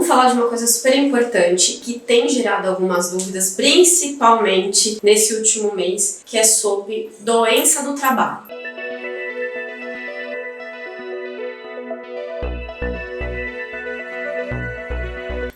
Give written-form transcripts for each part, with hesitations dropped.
Vamos falar de uma coisa super importante que tem gerado algumas dúvidas, principalmente nesse último mês, que é sobre doença do trabalho.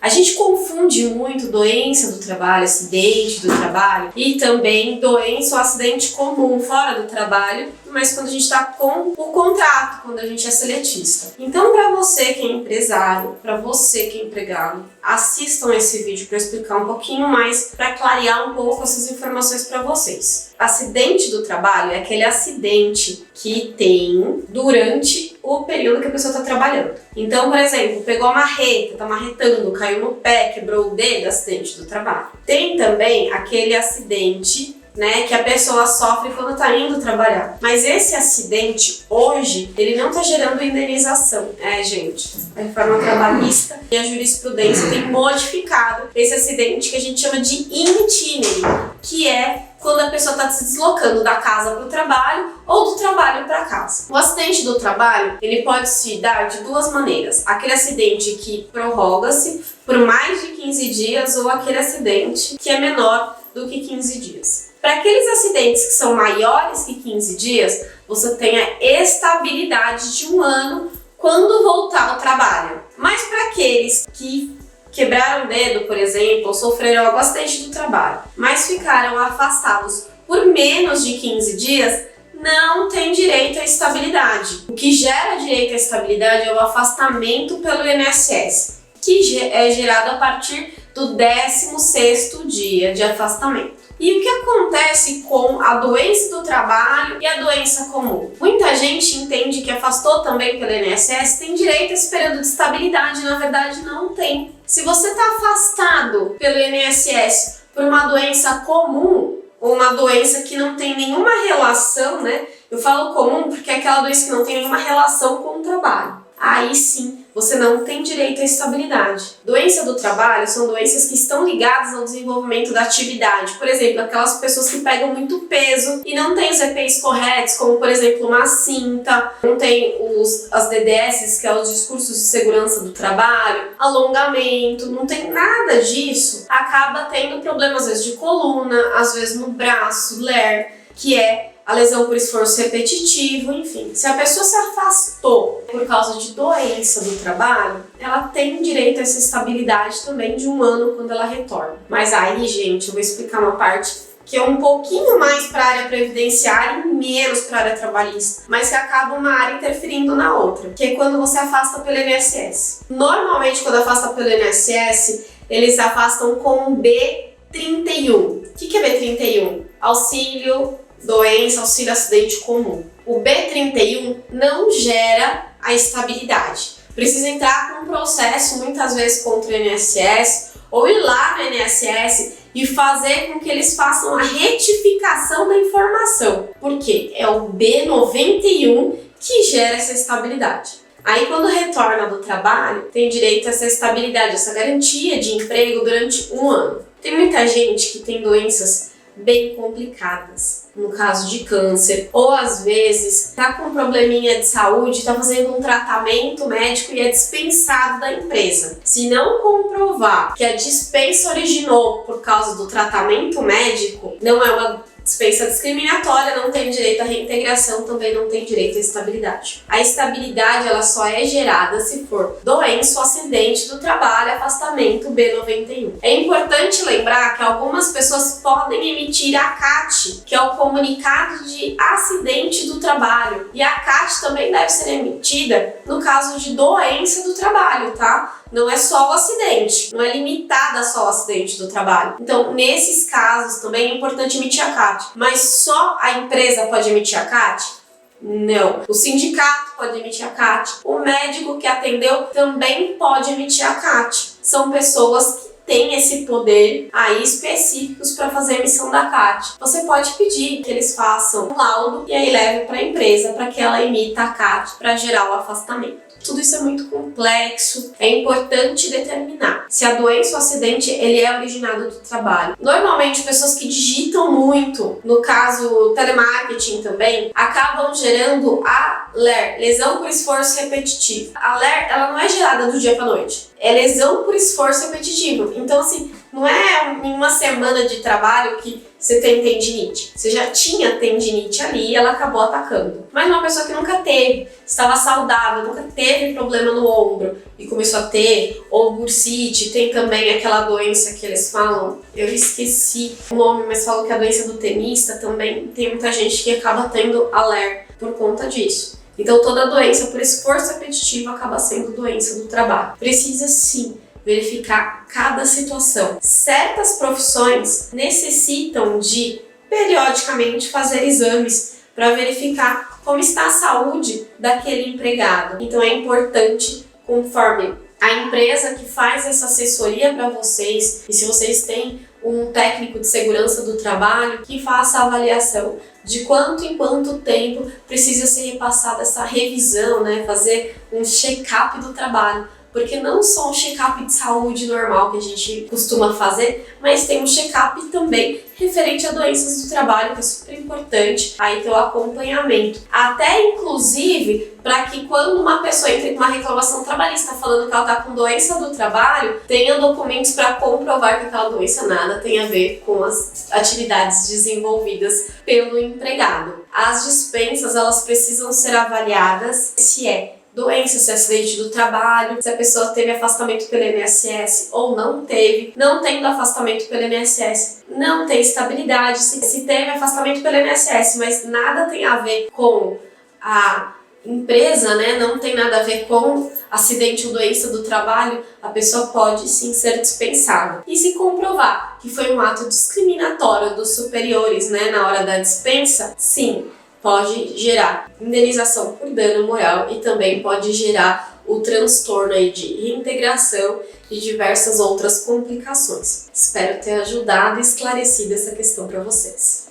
A gente confunde muito doença do trabalho, acidente do trabalho e também doença ou acidente comum fora do trabalho, mas quando a gente está com o contrato, quando a gente é seletista. Então, para você que é empresário, para você que é empregado, assistam esse vídeo para explicar um pouquinho mais, para clarear um pouco essas informações para vocês. Acidente do trabalho é aquele acidente que tem durante o período que a pessoa está trabalhando. Então, por exemplo, pegou a marreta, está marretando, caiu no pé, quebrou o dedo, acidente do trabalho. Tem também aquele acidente, né, que a pessoa sofre quando está indo trabalhar. Mas esse acidente, hoje, ele não está gerando indenização. Gente, a reforma trabalhista e a jurisprudência tem modificado esse acidente que a gente chama de in itinere, que é quando a pessoa está se deslocando da casa para o trabalho ou do trabalho para casa. O acidente do trabalho, ele pode se dar de duas maneiras. Aquele acidente que prorroga-se por mais de 15 dias ou aquele acidente que é menor do que 15 dias. Para aqueles acidentes que são maiores que 15 dias, você tem a estabilidade de 1 ano quando voltar ao trabalho. Mas para aqueles que quebraram o dedo, por exemplo, ou sofreram algum acidente do trabalho, mas ficaram afastados por menos de 15 dias, não tem direito à estabilidade. O que gera direito à estabilidade é o afastamento pelo INSS, que é gerado a partir do 16º dia de afastamento. E o que acontece com a doença do trabalho e a doença comum? Muita gente entende que afastou também pelo INSS tem direito a esse período de estabilidade, na verdade não tem. Se você está afastado pelo INSS por uma doença comum, ou uma doença que não tem nenhuma relação, né? Eu falo comum porque é aquela doença que não tem nenhuma relação com o trabalho. Aí sim, você não tem direito à estabilidade. Doença do trabalho são doenças que estão ligadas ao desenvolvimento da atividade. Por exemplo, aquelas pessoas que pegam muito peso e não têm os EPIs corretos, como por exemplo uma cinta, não tem as DDS, que é os discursos de segurança do trabalho, alongamento, não tem nada disso, acaba tendo problemas às vezes de coluna, às vezes no braço, LER, que é a lesão por esforço repetitivo, enfim. Se a pessoa se afastou por causa de doença do trabalho, ela tem direito a essa estabilidade também de 1 ano quando ela retorna. Mas aí, gente, eu vou explicar uma parte que é um pouquinho mais para a área previdenciária e menos para a área trabalhista, mas que acaba uma área interferindo na outra, que é quando você afasta pelo INSS. Normalmente, quando afasta pelo INSS, eles afastam com B31. O que é B31? Auxílio doença, auxílio acidente comum. O B31 não gera a estabilidade. Precisa entrar com um processo, muitas vezes contra o INSS, ou ir lá no INSS e fazer com que eles façam a retificação da informação. Porque é o B91 que gera essa estabilidade. Aí, quando retorna do trabalho, tem direito a essa estabilidade, essa garantia de emprego durante 1 ano. Tem muita gente que tem doenças bem complicadas, no caso de câncer, ou às vezes tá com um probleminha de saúde, tá fazendo um tratamento médico e é dispensado da empresa. Se não comprovar que a dispensa originou por causa do tratamento médico, não é uma dispensa discriminatória, não tem direito à reintegração, também não tem direito à estabilidade. A estabilidade ela só é gerada se for doença ou acidente do trabalho, afastamento B91. É importante lembrar que algumas pessoas podem emitir a CAT, que é o comunicado de acidente do trabalho, e a CAT também deve ser emitida no caso de doença do trabalho, tá? Não é só o acidente, não é limitada só ao acidente do trabalho. Então, nesses casos também é importante emitir a CAT. Mas só a empresa pode emitir a CAT? Não. O sindicato pode emitir a CAT. O médico que atendeu também pode emitir a CAT. São pessoas que têm esse poder aí específicos para fazer a emissão da CAT. Você pode pedir que eles façam um laudo e aí leve para a empresa para que ela emita a CAT para gerar o afastamento. tudo isso é muito complexo, é importante determinar se a doença ou acidente ele é originado do trabalho. Normalmente, pessoas que digitam muito, no caso telemarketing também, acabam gerando a LER, lesão por esforço repetitivo. A LER, ela não é gerada do dia para noite, é lesão por esforço repetitivo. Então, assim, não é em uma semana de trabalho que você tem tendinite. Você já tinha tendinite ali e ela acabou atacando. Mas uma pessoa que nunca teve, estava saudável, nunca teve problema no ombro e começou a ter, ou bursite, tem também aquela doença que eles falam, eu esqueci o nome, mas falam que a doença do tenista também tem muita gente que acaba tendo LER por conta disso. Então toda doença por esforço repetitivo acaba sendo doença do trabalho. Precisa sim verificar cada situação. Certas profissões necessitam de periodicamente fazer exames para verificar como está a saúde daquele empregado. Então é importante, conforme a empresa que faz essa assessoria para vocês, e se vocês têm um técnico de segurança do trabalho, que faça a avaliação de quanto em quanto tempo precisa ser repassada essa revisão, né? Fazer um check-up do trabalho. Porque não só um check-up de saúde normal que a gente costuma fazer, mas tem um check-up também referente a doenças do trabalho, que é super importante, aí ter o acompanhamento. Até inclusive, para que quando uma pessoa entre com uma reclamação trabalhista falando que ela está com doença do trabalho, tenha documentos para comprovar que aquela doença nada tem a ver com as atividades desenvolvidas pelo empregado. As dispensas, elas precisam ser avaliadas se é doença, se é acidente do trabalho, se a pessoa teve afastamento pelo INSS ou não teve. Não tendo afastamento pelo INSS, não tem estabilidade. Se teve afastamento pelo INSS, mas nada tem a ver com a empresa, né? Não tem nada a ver com acidente ou doença do trabalho, a pessoa pode sim ser dispensada. E se comprovar que foi um ato discriminatório dos superiores, né, na hora da dispensa, sim, pode gerar indenização por dano moral e também pode gerar o transtorno aí de reintegração e diversas outras complicações. Espero ter ajudado e esclarecido essa questão para vocês.